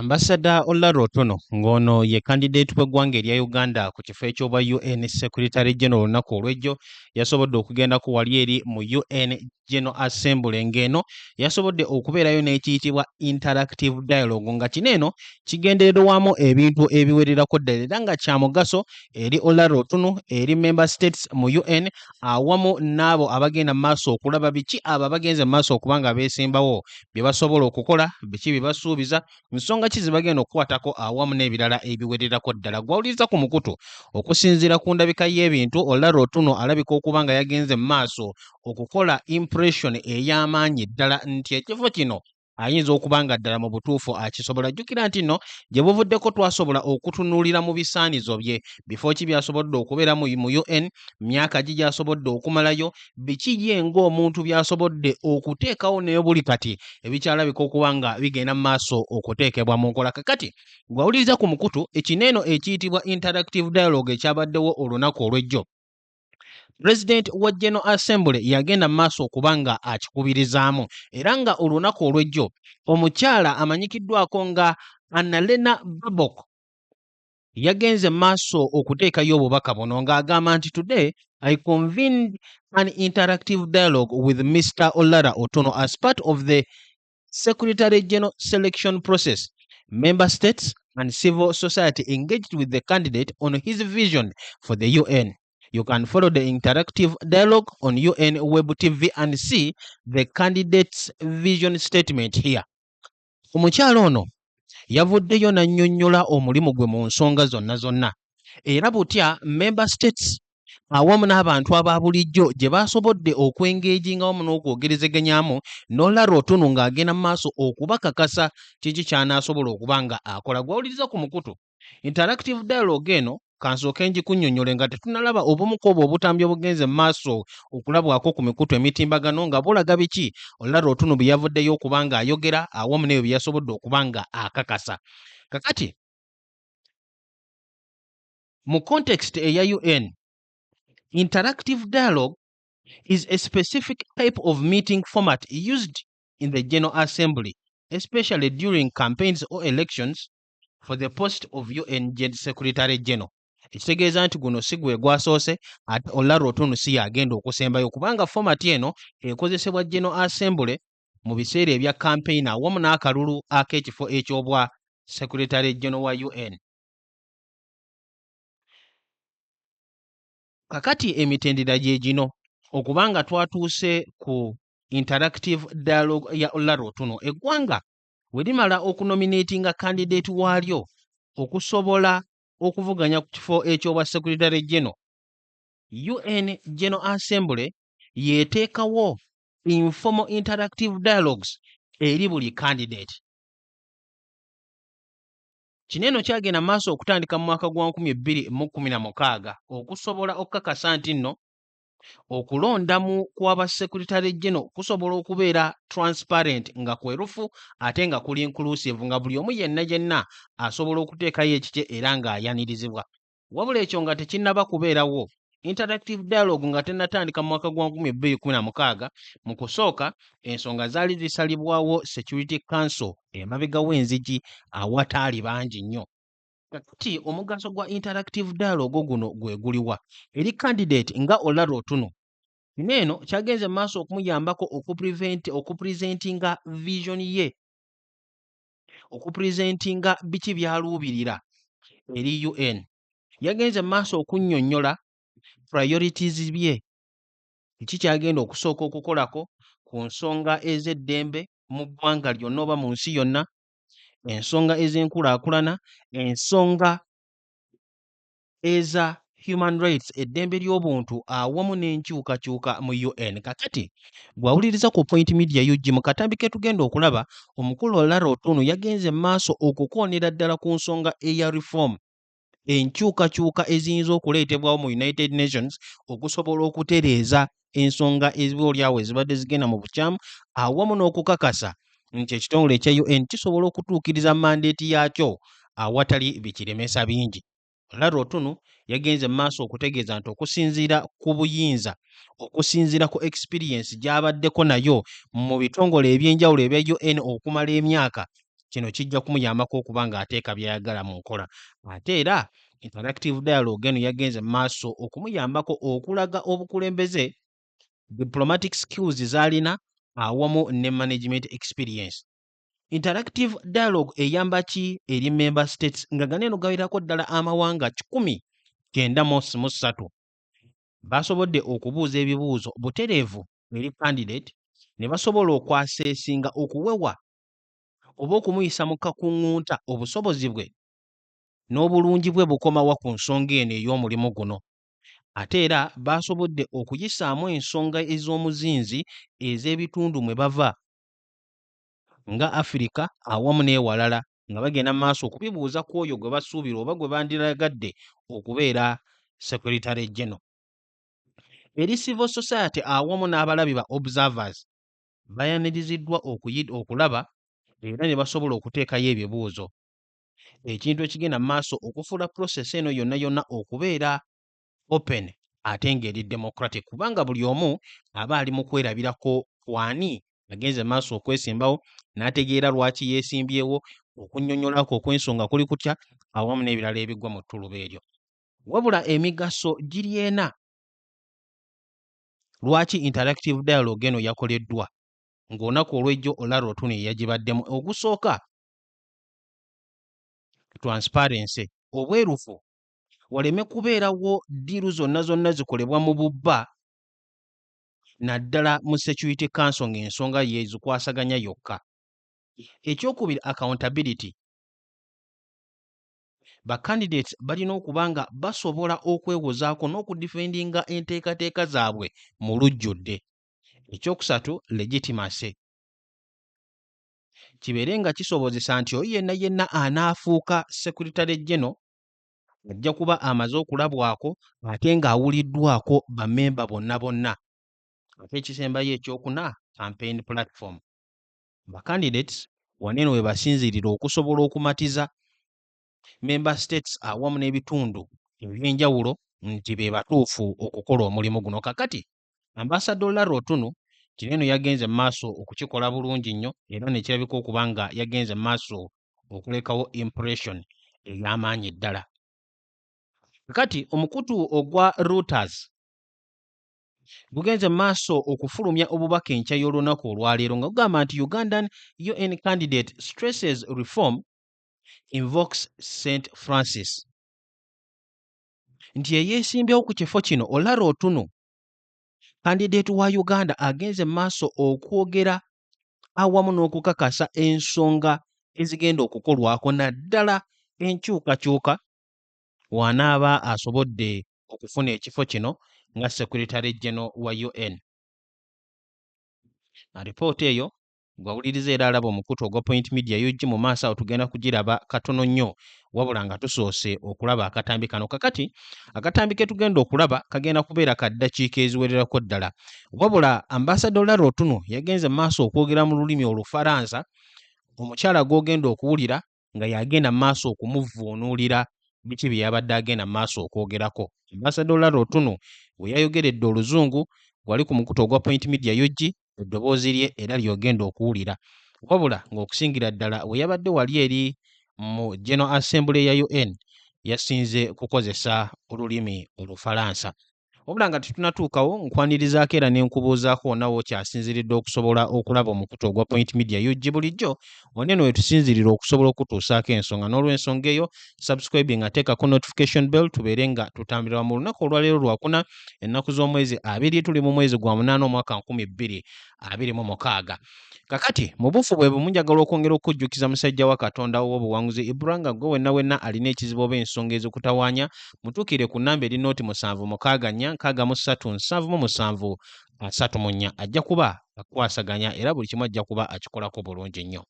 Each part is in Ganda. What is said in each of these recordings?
Ambassador Olara Otunnu ng'ono ye candidate w'eggwanga erya Uganda ku kifo eky'obwa UN Secretary General olunaku olw'ejjo yasobodde okugendako wali eri mu UN General Assembly ng'eno yasobodde okubeerayo n'ekiyitibwa interactive dialogue nga kino eno kigendererwamu ebintu ebiwererako ddala era nga kya mugaso eri Olara Otunnu eri member states mu UN awamu n'abo abagenda mu maaso okulaba biki abo abagenze mu maaso okuba nga beesimbawo bye basobola okukola biki bye basuubiza nsonga ki zibagenda okukwatako awamu n'ebirala ebiwererako ddala gwawuliriza ku mukutu okusinziira ku ndabika y'ebintu Olara Otunnu alabika okuba nga yagenze mu maaso okukola impression ey'amaanyi ddala nti ekifo kino ayinza okuba nga ddala mu butuufu akisobola jjukira nti nno gye buvuddeko twasobola okutunuulira mu bisaanizo bye bifo ki byasobodde okubeera mu UN myaka gi gy'asobodde okumalayo biki ye ng'omuntu byasobodde okuteekawo naye buli kati ebikyalabika okuba nga bigenda mu maaso okuteekebwa mu nkola kakati gwawuliriza ku mukutu ekineeno ekiyitibwa interactive dialogue ekyabaddewo olunaku olw'ejjo President wa General Assembly yagenda mu maaso okuba nga akikubirizaamu era nga olunaku olw'ejjo omukyala amanyikiddwako nga Annalena Baerbock yagenze mu maaso okuteekayo obubaka buno ng'agamba nti today I convened an interactive dialogue with Mr. Olara Otunnu as part of the Secretary General selection process. Member states and civil society engaged with the candidate on his vision for the UN. You can follow the interactive dialogue on UN Web TV and see the candidate's vision statement here. Omukyala ono yavuddeyo n'annyonnyola omulimu gwe mu nsonga zonna era butya member states awamu n'abantu aba bulijjo gye baasobodde okwengeejinga wamu n'okwogerezeganyaamu n'Olara Otunnu ng'agenda mu maaso okubakakasa kiki ky'anaasobola okuba nga akola gwawuliriza ku mukutu interactive dialogue eno kansooke ngikunnyonnyole nga tetunnalaba obumuko obwo obutambi obugenze mu maaso okulabwako ku mikutu emitimbagano nga bulaga biki Olara Otunnu bye yavuddeyo okuba nga ayogera awamu n'ebyo bye yasobodde okuba nga akakasa kakati mu context eya UN interactive dialogue is a specific type of meeting format used in the General Assembly, especially during campaigns or elections for the post of UN Secretary General. Ekitegeeza nti guno si gwe gwasoose ate Olara Otunnu si yagenda okusembayo kubanga format eno ekozesebwa General Assembly mu biseera ebya campaign awamu n'akalulu ak'ekifo eky'obwa Secretary General wa UN. Kakati emitendera gye gino okubanga twatuuse ku interactive dialogue ya Olara Otunnu eggwanga we limala okunominatinga candidate waalyo okusobola okuvuganya ku kifo eky'obwa Secretary General UN General Assembly yeeteekawo informal interactive dialogues eri buli candidate. Kino eno kyagenda mu maaso okutandika mu mwaka gwa 2016 okusobola okukakasa nti nno okulondamu kw'aba Secretary General kusobola okubeera transparent nga kwerufu ate nga kuli inclusive nga buli omu yenna asobola okuteekayo ekikye era ng'ayanirizibwa. Wabula ekyo nga tekinnaba kubeerawo interactive dialogue nga tennatandika mu mwaka gwa 2016 mu kusooka ensonga zaali zisalibwawo Security Council emabega w'enzigi awataali bangi nnyo. Kakati omugaso gwa interactive dialogue guno gwe guliwa eri candidate nga Olara Otunnu neeno kyagenze mu maaso okumuyambako okupresentinga vision ye okupresentinga biki byaluubirira eri UN yagenze mu maaso okunnyonnyola priorities bye kiki kyagenda okusooka okukolako ku nsonga ez'eddembe mu ggwanga lyonna oba mu nsi yonna ensonga ez'enkulaakulana ensonga eza human rights eddembe ly'obuntu awamu n'enkyukakyuka mu UN. Kakati bwawuliriza ku Point Media UG mu katambi ke tugenda okulaba omukulu Olara Otunnu yagenze mu maaso okukoonera ddala ku nsonga eya reform enkyukakyuka eziyinza okuleetebwawo mu United Nations okusobola okutereeza ensonga eziboolyawo ezibadde zigenda mu bukyamu awamu n'okukakasa nti ekitongole ekya UN kisobola okutuukiriza mandeeti yaakyo awatali bikiremesa bingi. Olara Otunnu yagenze mu maaso okutegeeza nti okusinziira ku buyinza okusinziira ku experience gy'abaddeko nayo mu bitongole ebyenjawulo ebya UN okumala emyaka kino kijja kumuyambako okuba ng'ateeka by'ayagala mu nkola. Ate era interactive dialogue eno yagenze mu maaso okumuyambako okulaga obukulembeze, diplomatic skills z'alina awamu ne management experience. Interactive dialogue eyamba ki eri member states nga gano eno gawerako ddala amawanga 193 basobodde okubuuza ebibuuzo butereevu eri candidate ne basobola okwaseesinga okuwewa oba okumuyisa mu kakuŋŋunta obusobozi bwe n'obulungi bwe bukomawa ku nsonga eno ey'omulimu guno. Ate era basobodde okuyisaamu ensonga ez'omuzinzi ez'ebitundu mwe bava nga Afirika awamu n'ewalala nga bagenda mu maaso okubibuuza ku oyo gwe basuubira oba gwe bandiragadde okubeera Secretary General. Eri civil society awamu n'abalabi ba observers bayaniriziddwa okulaba era ne basobola okuteekayo ebibuuzo, ekintu ekigenda mu maaso okufuula process eno yonna yonna okubeera open ate ng'eri democratic, kubanga buli omu aba ali mu kwerabirako kwani agenze mu maaso okwesimbawo n'ategeera lwaki yeesimbyewo, okunnyonnyolako okw'ensonga kuli kutya awamu n'ebirala ebigwa mu ttuluba eryo. Wabula emigaso giri ena lwaki interactive dialogue eno yakoleddwa ng'olunaku olw'ejjo Olara Otunnu yagibaddemu. Ogusooka transparency, obwerufu, waleme kubeerawo ddiiru zonna zonna zikolebwa mu bubba naddala mu Security Council ng'ensonga ye zikwasaganya yokka. Ekyokubiri accountability. Ba candidates balina okuba nga basobola okwewozaako n'okudifendinga enteekateeka zaabwe mu lujjudde. Ekyokusatu legitimacy. Kibeere nga kisobozesa nti oyo yenna yenna anaafuuka Secretary General ajja kuba amaze okulabwako ate ng'awuliddwako bammemba bonna bonna. Ate ekisembayo ekyokuna campaign platform. Ba candidates waneeno we basinzirira okusobola okumatiza member states awamu n'ebitundu eby'enjawulo nti be batuufu okukola omulimu guno. Kakati Ambassador Olara Otunnu kino eno yagenze mu maaso okukikola bulungi nnyo era ne kirabika okuba nga yagenze mu maaso okulekawo impression ey'amaanyi ddala. Kakati omukutu ogwa Reuters gugenze mu maaso okufulumya obubaka enkya y'olunaku olwaleero nga gugamba nti Ugandan UN candidate stresses reform invokes St. Francis. Nti eyeesimbyewo ku kifo kino Olara Otunnu candidate wa Uganda agenze mu maaso okwogera awamu n'okukakasa ensonga ezigenda okukolwako naddala enkyukakyuka wanaaba asobodde okufuna ekifo kino nga Secretary General wa UN. Alipoota eyo gwawuliriza era alaba omukutu ogwa Point Media y'ojji mu maaso awo tugenda kugiraba katono nnyo wabula nga tusoose okulaba akatambi kano. Kakati akatambi ke tugenda okulaba kagenda kubeera ka ddakiika eziwererako ddala. Wabula Ambassador Olara Otunnu yagenze mu maaso okwogera mu lulimi Olufalansa, omukyala gw'ogenda okuwulira nga yagenda mu maaso okumuvuunuulira biki bye yabadde agenda mu maaso okwogerako. Ambassador Olara Otunnu bwe yayogeredde Oluzungu gwali ku mukutu ogwa Point Media y'ojji eddoboozi lye era ly'ogenda okuwulira. Wabula ng'okusingira ddala we yabadde wali eri mu General Assembly ya UN yasinze kukozesa olulimi Olufalansa. Wabula nga tetunatuukawo nkwanirizaako era ne nkubuuzaako nawo kyasinziridde okusobola okulaba omukutu ogwa Point Media y'ojji bulijjo waneeno we tusinzirira okusobola okutuusaako ensonga. N'olw'ensonga eyo subscribing ateekako notification bell tubeere nga tutambulira mu lunaku olwaleero lwakuna ennaku z'omwezi 2 tuli mu mwezi gwa 8 omwaka 2026. Kakati mu bufu bwe bumu njagala okwongera okujjukiza musajja wa Katonda w'obuwanguzi Ibranga gwe wenna wenna alina ekizibu oba ensonga ezikutawaanya mutuukire ku nnamba eri nooti 764377 ajja kuba akwasaganya era buli kimu ajja kuba akikolako bulungi nnyo.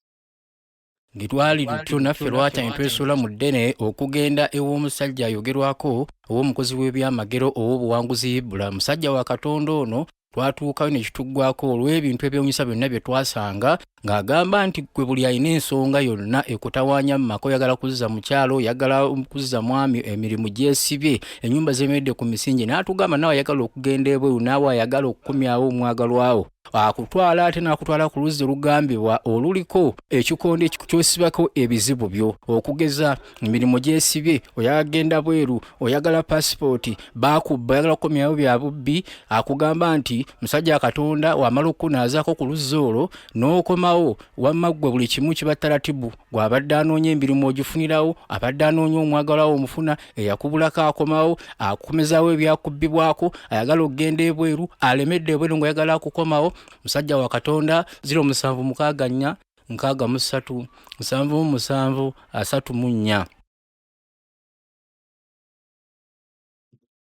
Ngitwali tutyo naffe lwaki ntwesula mu ddene okugenda ew'omusajja ayogerwako ow'omukozi w'ebyamagero ow'obuwanguzi Ibula. Musajja wa Katonda ono twatuukayo ne kituggwako olw'ebintu ebyewuunyisa byonna bye twasanga ng'agamba nti gwe buli alina ensonga yonna ekutawaanya mu maka, oyagala kuzza mukyalo, oyagala kuzza mwami emirimu gyesibye, ennyumba zemeredde ku misingi, n'atugamba naawe ayagala okugenda ebweru, naawe ayagala okukumyawo omwagalwawo. akutwala ate n'akutwala ku luzzi olugambibwa oluliko ekikondo ky'osibako ebizibu byo okugeza emirimu gyesibye oyagenda bweru oyagala pasipooti baakubba oyagala kukomyawo bya bubbi akugamba nti musajja Katonda wamala okukunaazaako ku luzzi olwo n'okomawo wamma ggwe buli kimu kiba taratibu gw'abadde anoonya emirimu ogifunirawo abadde anoonya omwagalawo omufuna eyakubulako akomawo akukomezaawo ebyakubbibwako ayagala okugenda ebweru alemedde ebweru ng'oyagala akukomawo musajja wa Katonda 0764 63 77 34.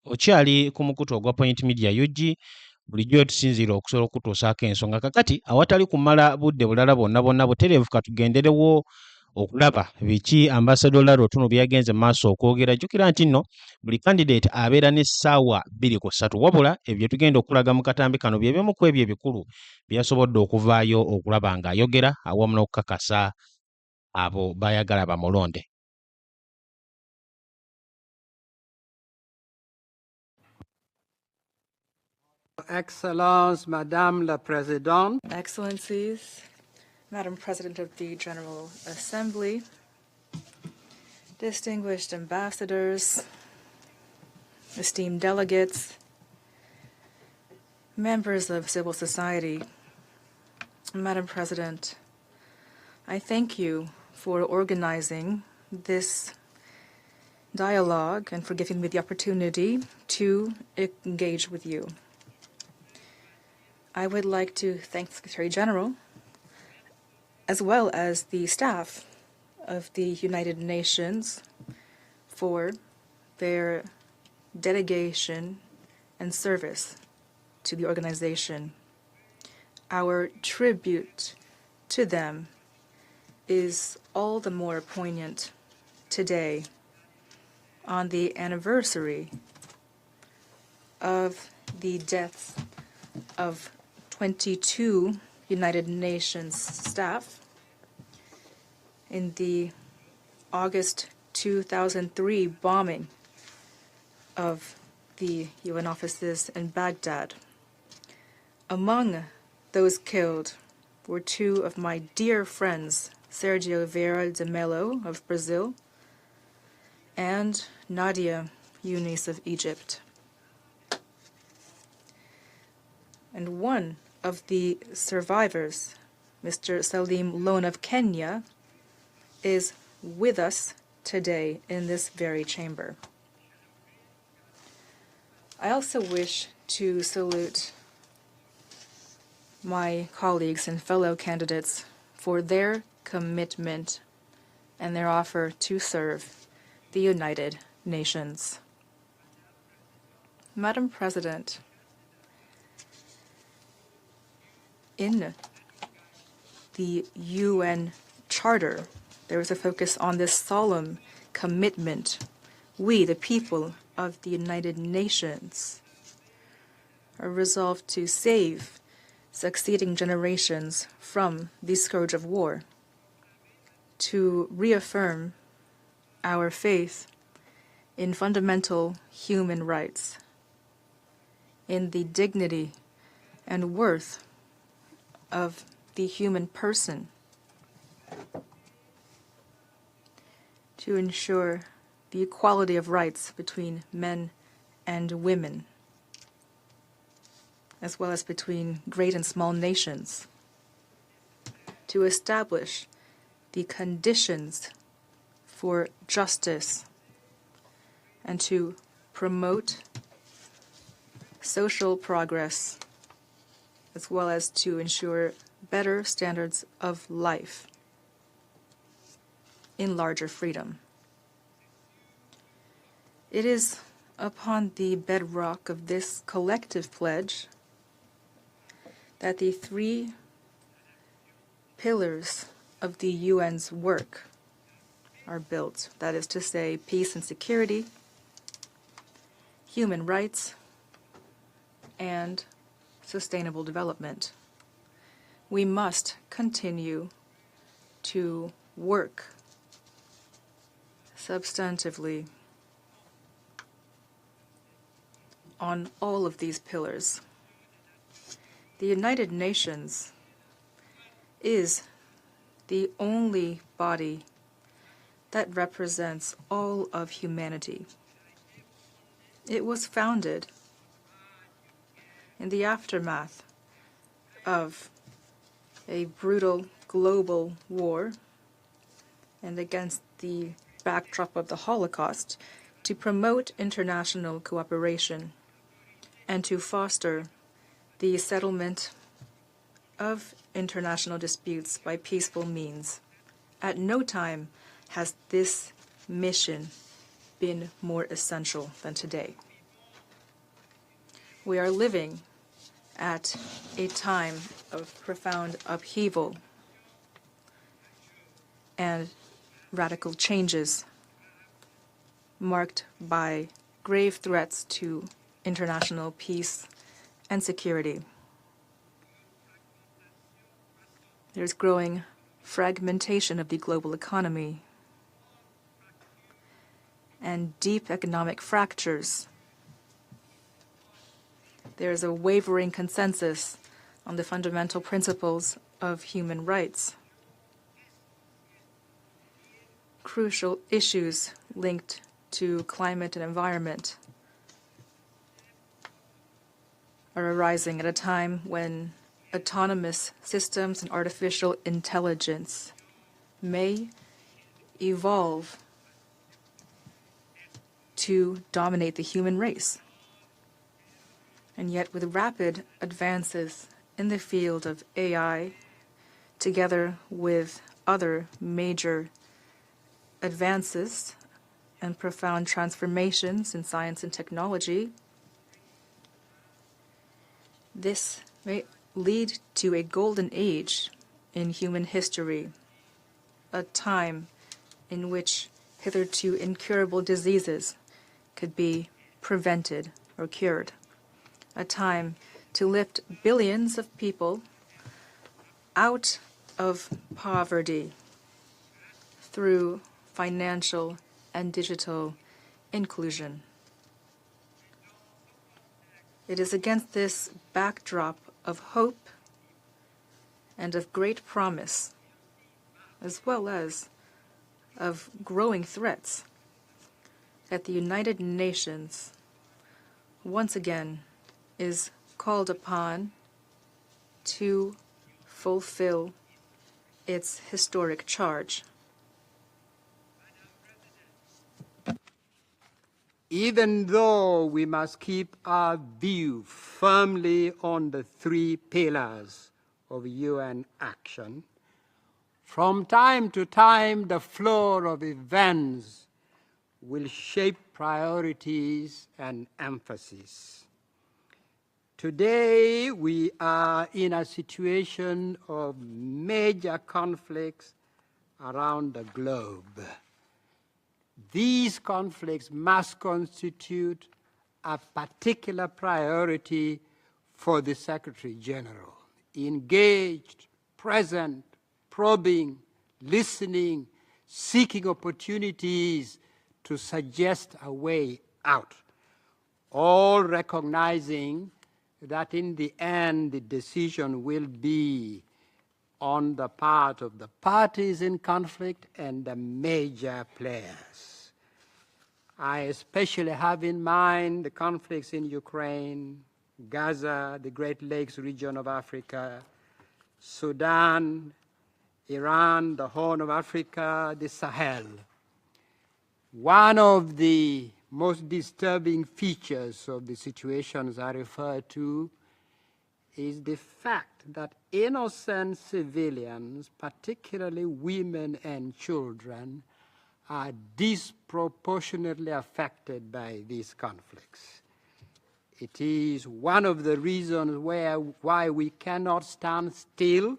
Okyali ku mukutu ogwa Point Media UG bulijjo tusinziira okusobola okutuusaako ensonga kakati awatali kumala budde bulala bonna butereevu katugenderewo okulaba biki Ambassador Olara Otunnu byagenze maaso okwogera. Jjukira nti nno buli candidate abeera n'essaawa 2 wabula ebyo tugenda okulaga mu katambi kano bye bimu ku ebyo ebikulu byasobodde okuvaayo okulaba ng'ayogera awamu n'okukakasa abo bayagala bamulonde. Excellence, Madame la Présidente. Excellencies, Madam President of the General Assembly, distinguished ambassadors, esteemed delegates, members of civil society, Madam President, I thank you for organizing this dialogue and for giving me the opportunity to engage with you. I would like to thank the Secretary General as well as the staff of the United Nations for their dedication and service to the organization. Our tribute to them is all the more poignant today on the anniversary of the deaths of 22 United Nations staff in the August 2003 bombing of the UN offices in Baghdad. Among those killed were 2 of my dear friends, Sergio Vieira de Mello of Brazil and Nadia Younis of Egypt. And one of the survivors, Mr. Salim Lone of Kenya, is with us today in this very chamber. I also wish to salute my colleagues and fellow candidates for their commitment and their offer to serve the United Nations. Madam President, in the UN Charter, there is a focus on this solemn commitment. We, the people of the United Nations, are resolved to save succeeding generations from the scourge of war, to reaffirm our faith in fundamental human rights, in the dignity and worth of the human person, to ensure the equality of rights between men and women, as well as between great and small nations, to establish the conditions for justice, and to promote social progress, as well as to ensure better standards of life in larger freedom. It is upon the bedrock of this collective pledge that the 3 pillars of the UN's work are built. That is to say, peace and security, human rights, and sustainable development. We must continue to work substantively on all of these pillars. The United Nations is the only body that represents all of humanity. It was founded in the aftermath of a brutal global war and against the backdrop of the Holocaust to promote international cooperation and to foster the settlement of international disputes by peaceful means. At no time has this mission been more essential than today. We are living at a time of profound upheaval and radical changes marked by grave threats to international peace and security. There's growing fragmentation of the global economy and deep economic fractures. There is a wavering consensus on the fundamental principles of human rights. Crucial issues linked to climate and environment are arising at a time when autonomous systems and artificial intelligence may evolve to dominate the human race. And yet, with rapid advances in the field of AI, together with other major advances and profound transformations in science and technology, this may lead to a golden age in human history, a time in which hitherto incurable diseases could be prevented or cured, a time to lift billions of people out of poverty through financial and digital inclusion. It is against this backdrop of hope and of great promise, as well as of growing threats, that the United Nations once again is called upon to fulfill its historic charge. Even though we must keep our view firmly on the three pillars of UN action, from time to time the flow of events will shape priorities and emphasis. Today we are in a situation of major conflicts around the globe. These conflicts must constitute a particular priority for the Secretary General. Engaged, present, probing, listening, seeking opportunities to suggest a way out, all recognizing that in the end the decision will be on the part of the parties in conflict and the major players. I especially have in mind the conflicts in Ukraine, Gaza, the Great Lakes region of Africa, Sudan, Iran, the Horn of Africa, the Sahel. One of the most disturbing features of the situations I refer to is the fact that innocent civilians, particularly women and children, are disproportionately affected by these conflicts. It is one of the reasons why we cannot stand still.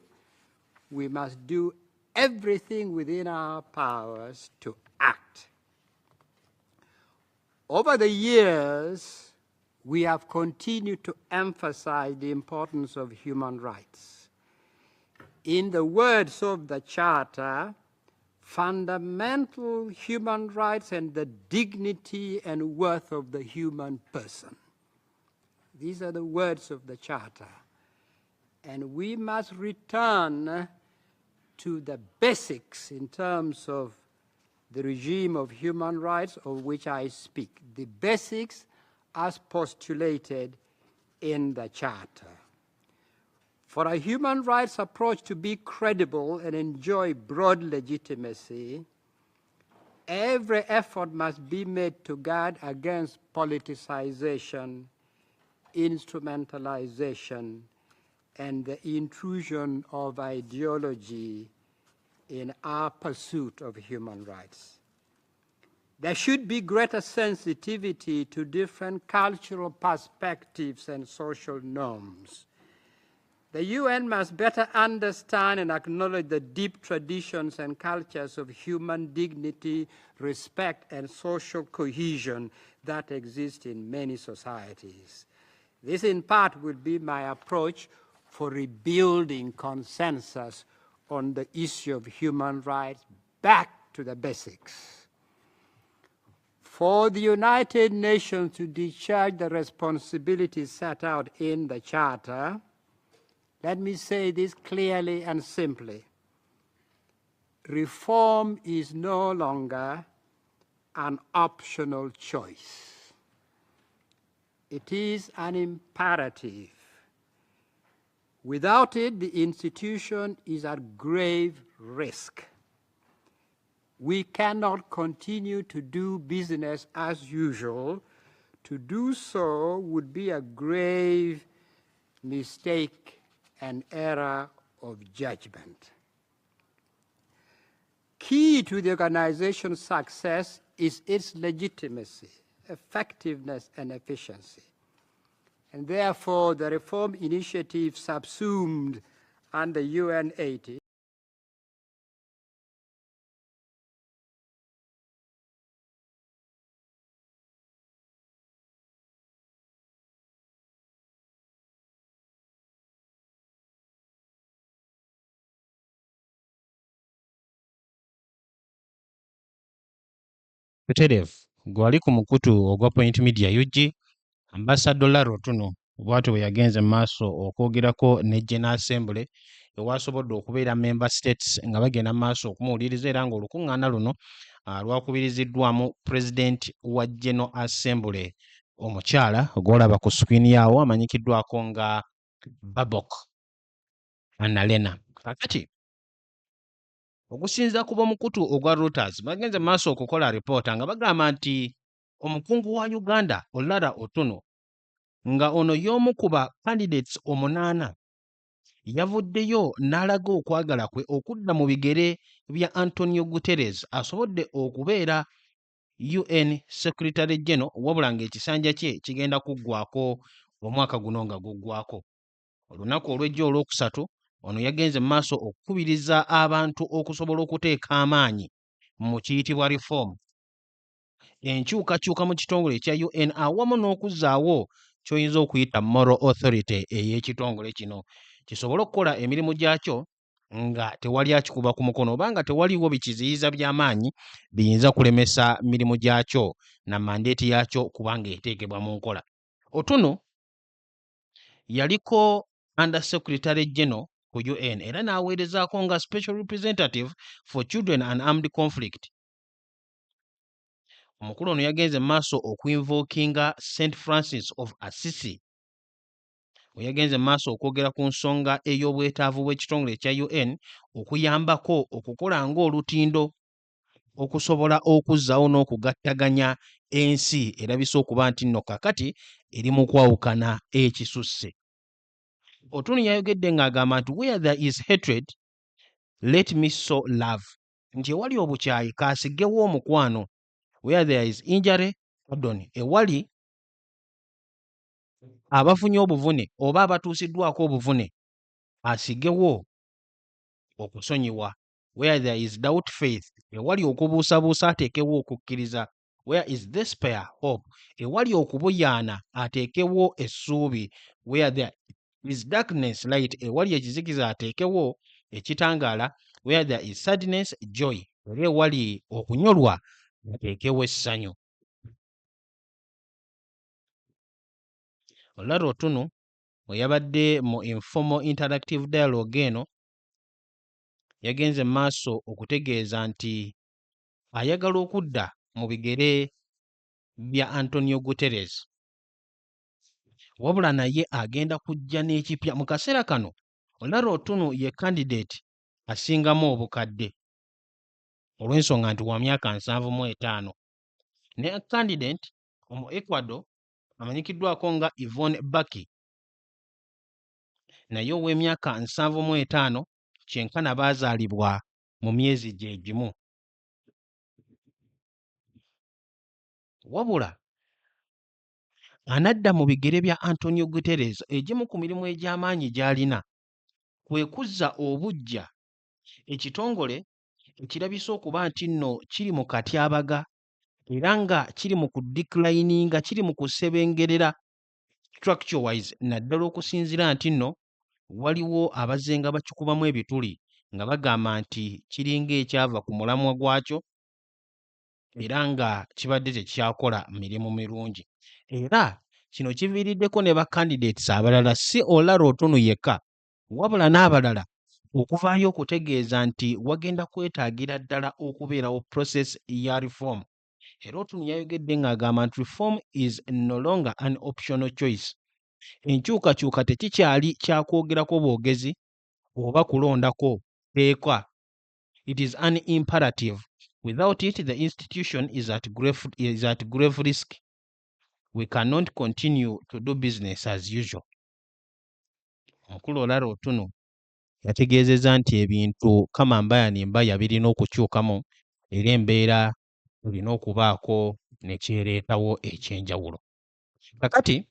We must do everything within our powers to act. Over the years, we have continued to emphasize the importance of human rights. In the words of the Charter, fundamental human rights and the dignity and worth of the human person. These are the words of the Charter. And we must return to the basics in terms of the regime of human rights of which I speak, the basics as postulated in the Charter. For a human rights approach to be credible and enjoy broad legitimacy, every effort must be made to guard against politicization, instrumentalization, and the intrusion of ideology in our pursuit of human rights. There should be greater sensitivity to different cultural perspectives and social norms. The UN must better understand and acknowledge the deep traditions and cultures of human dignity, respect, and social cohesion that exist in many societies. This, in part, will be my approach for rebuilding consensus on the issue of human rights back to the basics. For the United Nations to discharge the responsibilities set out in the Charter, let me say this clearly and simply. Reform is no longer an optional choice. It is an imperative. Without it, the institution is at grave risk. We cannot continue to do business as usual. To do so would be a grave mistake and error of judgment. Key to the organization's success is its legitimacy, effectiveness, and efficiency. And therefore, the reform initiative subsumed under UN 80 Butereevu gwali ku mukutu ogwa Point Media UG, Ambassador Olara Otunnu bw'atyo bwe yagenze mu maaso okwogerako ne General Assembly ewasobodde okubeera member states nga bagenda mu maaso okumuwuliriza era ng'olukuŋŋaana luno lwakubiriziddwamu President wa General Assembly omukyala gw'olaba ku screen yaawo amanyikiddwako nga Babok Annalena. Kakati okusinza ku b'omukutu ogwa Reuters bagenze mu maaso okukola alipoota nga bagamba nti omukungu wa Uganda Olara Otunnu nga ono y'omu ku ba candidates 8 yavuddeyo n'alaga okwagala kwe okudda mu bigere bya Antonio Guterres asobodde okubeera UN Secretary General, wabula ng'ekisanja kye kigenda kuggwako omwaka guno nga guggwako. Olunaku olw'ejjo olwokusatu ono yagenze mu maaso okukubiriza abantu okusobola okuteeka amaanyi mu kiyitibwa reform, enkyukakyuka mu kitongole ekya UN awamu n'okuzzaawo ky'oyinza okuyita moral authority ey'ekitongole kino kisobole okukola emirimu gyakyo nga tewali akikuba ku mukono oba nga tewaliwo bikiziyiza by'amaanyi biyinza kulemesa mirimu gyakyo na mandeeti yaakyo kubanga eteekebwa mu nkola. Otunnu yaliko Under Secretary General ku UN era n'aweerezaako nga Special Representative for Children and Armed Conflict. Omukulu ono yagenze mu maaso okuinvokinga St. Francis of Assisi. We yagenze mu maaso okwogera ku nsonga ey'obwetaavu bw'ekitongole ekya UN okuyambako okukola ng'olutindo okusobola okuzzaawo n'okugattaganya ensi erabise okuba nti nno kakati eri mu kwawukana ekisusse. Otunnu yayogedde ng'agamba nti where there is hatred, let me sow love. Nti ewali obukyayi kaasigewo omukwano. Where there is injury, pardon. Ewali abafunye obuvune oba abatuusiddwako obuvune asigewo okusonyiwa. Where there is doubt, faith. Ewali okubuusabuusa ateekewo okukkiriza. Where is despair, hope. Ewali okubuyaana ateekewo essuubi. Where there is darkness, light. Ewali ekizikiza ateekewo ekitangaala. Where there is sadness, joy. Era ewali okunyolwa ateekewo essanyu. Olara Otunnu bwe yabadde mu informal interactive dialogue eno yagenze maaso okutegeeza nti ayagala okudda mu bigere bya Antonio Guterres, wabula naye agenda kujja n'ekipya. Mu kaseera kano Olara Otunnu ye candidate asingamu obukadde olw'ensonga nti wa myaka 75, ne candidate omu Ecuador amanyikiddwako nga Yvonne Baki naye ow'emyaka 75 kyenkana baazaalibwa mu myezi gye gimu. Wabula anadda mu bigere bya Antonio Guterres, egimu ku mirimu egy'amaanyi gy'alina kwe kuzza obuggya ekitongole ekirabise okuba nti nno kiri mu katyabaga era nga kiri mu kudeclininga, kiri mu kusebengerera structure wise, naddala okusinziira nti nno waliwo abazze nga bakikubamu ebituli nga bagamba nti kiringa ekyava ku mulamwa gwakyo era nga kibadde tekyakola mirimu mirungi. Era kino kiviiriddeko ne bacandidates abalala, si Olara Otunnu yekka wabula n'abalala okuvaayo okutegeeza nti wagenda kwetaagira ddala okubeerawo process ya reform. Era Otunnu yayogedde ng'agamba nti reform is no longer an optional choice. Enkyukakyuka tekikyali kyakwogerako bwogezi oba kulondako teeka. It is an imperative. Without it, the institution is at grave risk. We cannot continue to do business as usual. Omukulu Olara Otunnu yategeezezza nti ebintu kama mbaya nimbaya birina okukyukamu era embeera erina okubaako ne kyereetawo ekyenjawulo. Kakati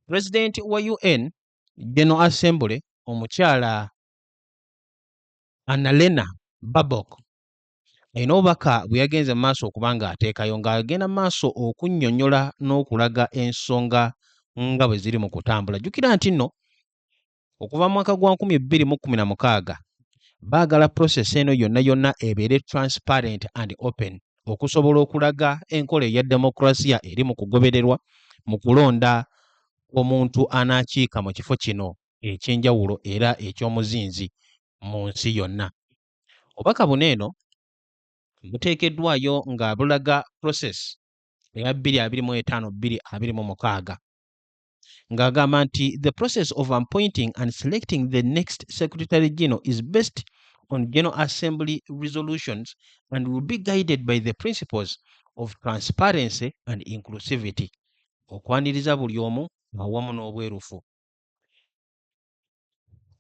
Pulezidenti wa UN General Assembly omukyala Annalena Baerbock alina obubaka bwe yagenze mu maaso okuba ng'ateekayo, ng'agenda mu maaso okunnyonnyola n'okulaga ensonga nga bwe ziri mu kutambula. Jjukira nti nno okuva mu mwaka gwa 2016 baagala process eno yonna yonna ebeere transparent and open okusobola okulaga enkola eya demokrasiya eri mu kugobererwa mu kulonda omuntu anaakiika mu kifo kino ekyenjawulo era eky'omuzinzi mu nsi yonna. Obubaka buno eno buteekeddwayo nga bulaga process eya 2025-2026 ng'agamba nti the process of appointing and selecting the next Secretary General is based on General Assembly resolutions and will be guided by the principles of transparency and inclusivity. Okwaniriza buli omu awamu n'obwerufu.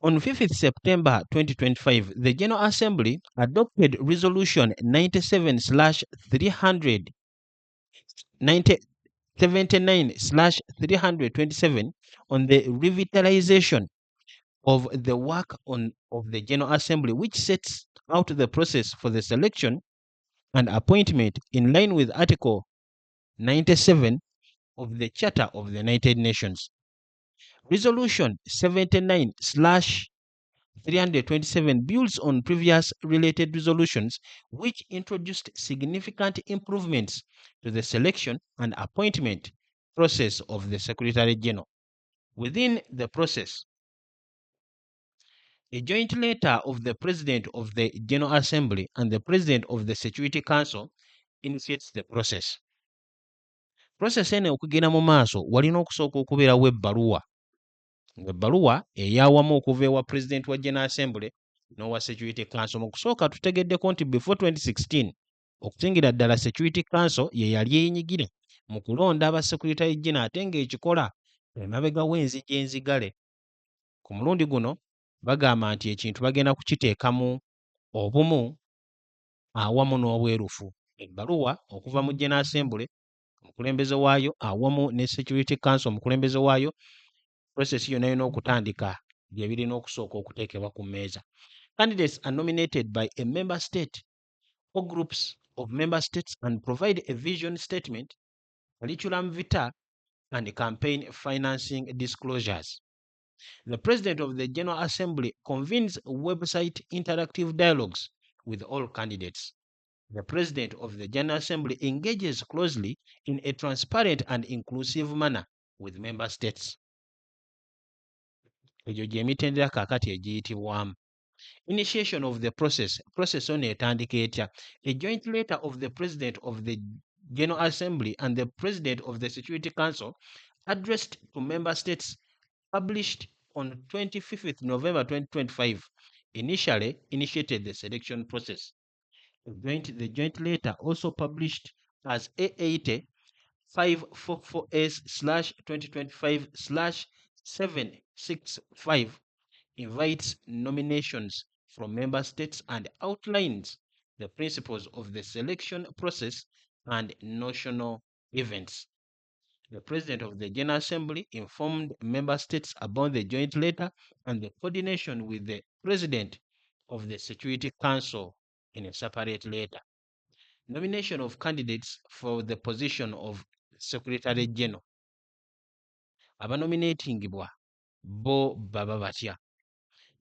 On 5th September 2025, the General Assembly adopted Resolution 79/327 on the revitalization of the work of the General Assembly, which sets out the process for the selection and appointment in line with Article 97 of the Charter of the United Nations. Resolution 79/327 builds on previous related resolutions which introduced significant improvements to the selection and appointment process of the Secretary General. Within the process, a joint letter of the President of the General Assembly and the President of the Security Council initiates the process. Process eno okugenda mu maaso walina okusooka okubeerawo ebbaluwa eyawamu okuva ewa President wa General Assembly n'owa Security Council. Mu kusooka tutegeddeko nti before 2016 okusingira ddala Security Council ye yali eyinyigire mu kulonda aba Secretary General ate ng'ekikola emabega w'enzigi enzigale. Ku mulundi guno bagamba nti ekintu bagenda kukiteekamu obumu awamu n'obwerufu. Ebbaluwa okuva mu General Assembly omukulembeze waayo awamu ne Security Council omukulembeze waayo, process yonna yonna okutandika bye birina okusooka okuteekebwa ku mmeeza. Candidates are nominated by a member state or groups of member states and provide a vision statement, curriculum vitae, and campaign financing disclosures. The President of the General Assembly convenes website interactive dialogues with all candidates. The President of the General Assembly engages closely in a transparent and inclusive manner with member states. egyo gy'emitendera kaakati egiyitibwamu. Initiation of the process ono etandika etya? A joint letter of the President of the General Assembly and the President of the Security Council addressed to member states published on 25th November 2025 initially initiated the selection process. The joint letter, also published as A80 544S/2025/765, invites nominations from member states and outlines the principles of the selection process and national events. The President of the General Assembly informed member states about the joint letter and the coordination with the President of the Security Council in a separate letter. Nomination of candidates for the position of Secretary General. Abanominatingibwa bo baba batya.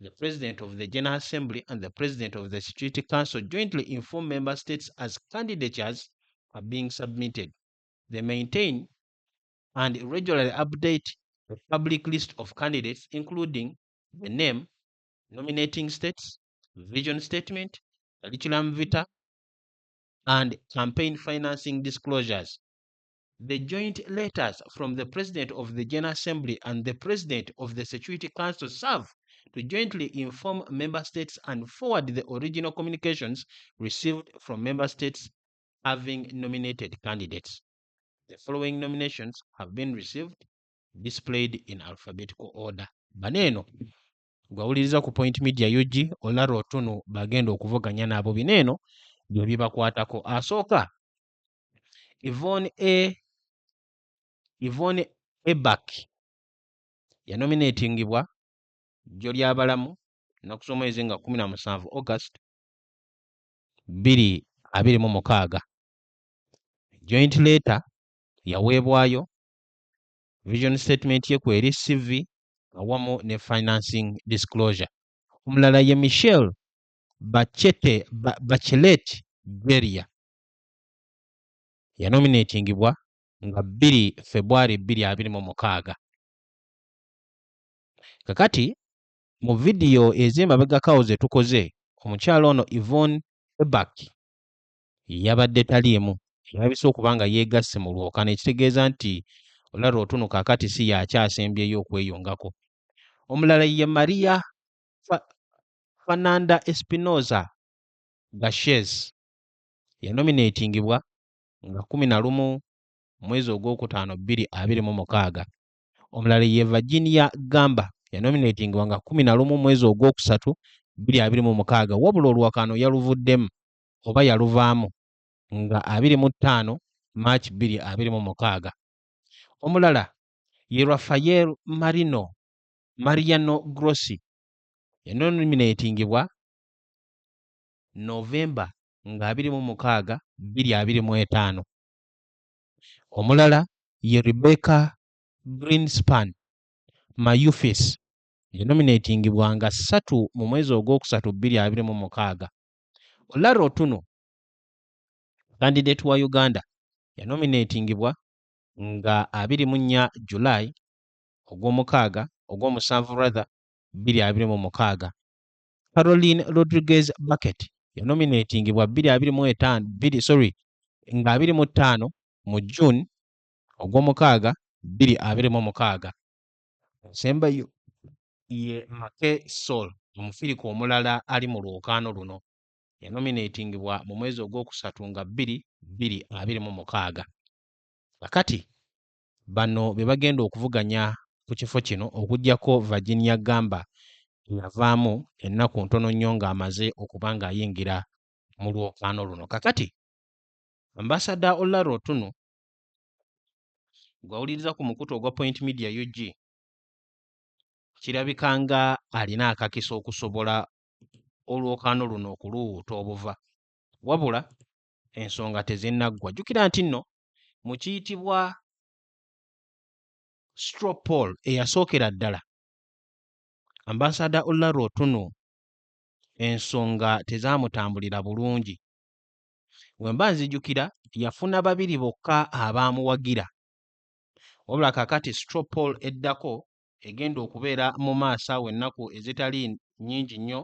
The President of the General Assembly and the President of the Security Council jointly inform member states as candidatures are being submitted. They maintain and regularly update the public list of candidates, including the name, nominating states, vision statement, curriculum vitae, and campaign financing disclosures. The joint letters from the President of the General Assembly and the President of the Security Council serve to jointly inform member states and forward the original communications received from member states having nominated candidates. The following nominations have been received, displayed in alphabetical order. Baneeno gwawuliriza ku Point Media UG Olara Otunnu bagenda okuvuganya nabo bineeno bye bibakwatako. Asooka Yvonne Ebak yanominatingibwa jjo ly'abalamu ennaku z'omwezi nga 17 August 2026. Joint letter yaweebwayo vision statement ye kweri CV awamu ne financing disclosure. Omulala ye Michelle Bachelet Beria yanominatingibwa nga 2 February 2026. Kakati mu video ez'emabegakawo ze tukoze, omukyala ono Yvonne Ebak yabadde taliimu, yalabise okuba nga yeegasse mu lwokaano, ekitegeeza nti Olara Otunnu kaakati si yakyasembyeyo okweyongako. Omulala ye Maria Fernanda Espinoza Gashes yanominatingibwa nga 11 mwezi ogwokutaano 2026. Omulala ye Virginia Gamba yanominatingibwa nga 11 mwezi ogwokusatu 2026, wabula olwakaano yaluvuddemu oba yaluvaamu nga 25 March 2026. Omulala ye Rafael Mariano Grossi yanominatingibwa November nga 26 2025. Omulala ye Rebecca Greenspan Mayufis yanominatingibwa nga 3 mu mwezi ogwokusatu 2026. Olara Otunnu candidate wa Uganda yanominatingibwa nga 24 July ogw'omusanvu 2026. Caroline Rodriguez Bucket yanominatingibwa nga 25 mu June 2026. Nsembayo ye Make Sol omufirika omulala ali mu lwokaano luno yanominatingibwa mu mwezi ogwokusatu nga 2026. Kakati bano be bagenda okuvuganya ku kifo kino okuggyako Virginia Gamba yavaamu ennaku ntono nnyo ng'amaze okuba ng'ayingira mu lwokaano luno. Kakati Ambassador Olara Otunnu gwawuliriza ku mukutu ogwa Point Media UG kirabika nga alina akakiso okusobola olwokaano luno okuluwuuta obuva, wabula ensonga tezinnaggwa. Jjukira nti nno mu kiyitibwa straw poll eyasookera ddala, Ambassador Olara Otunnu ensonga tezaamutambulira bulungi. Bwe nzijjukira yafuna 2 bokka abaamuwagira, wabula kaakati straw poll eddako egenda okubeera mu maaso awo ennaku ezitali nnyingi nnyo,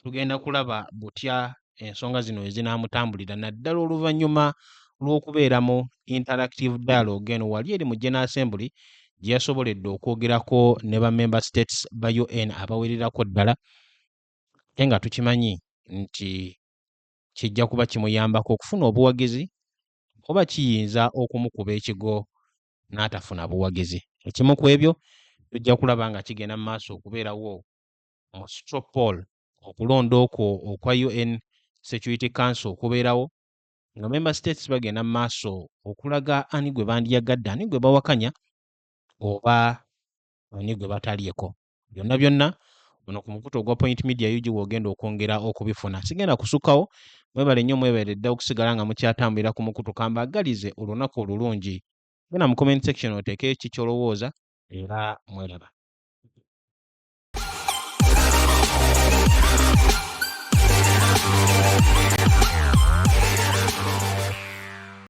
tugenda kulaba butya ensonga zino ezinaamutambulira naddala oluvannyuma lw'okubeera mu interactive dialogue eno wali eri mu General Assembly gye yasoboledde okwogerako ne ba member states ba UN abawererako ddala, ate nga tukimanyi nti kijja kuba kimuyambako okufuna obuwagizi oba kiyinza okumukuba ekigo n'atafuna buwagizi. Ekimu ku ebyo tujja kulaba nga kigenda mu maaso okubeerawo mu straw poll, okulonda okwo okwa UN Security Council okubeerawo nga member states bagenda mu maaso okulaga ani gwe bandiyagadde, ani gwe bawakanya oba ani gwe batalyeko. Byonna byonna ono ku mukutu ogwa Point Media UG w'ogenda okwongera okubifuna. Sigenda kusukkawo, mwebale nnyo mwebaledde okusigala nga mukyatambulira ku mukutu kambaagalize olunaku olulungi. Genda mu comment section oteekeyo ki ky'olowooza era mweraba.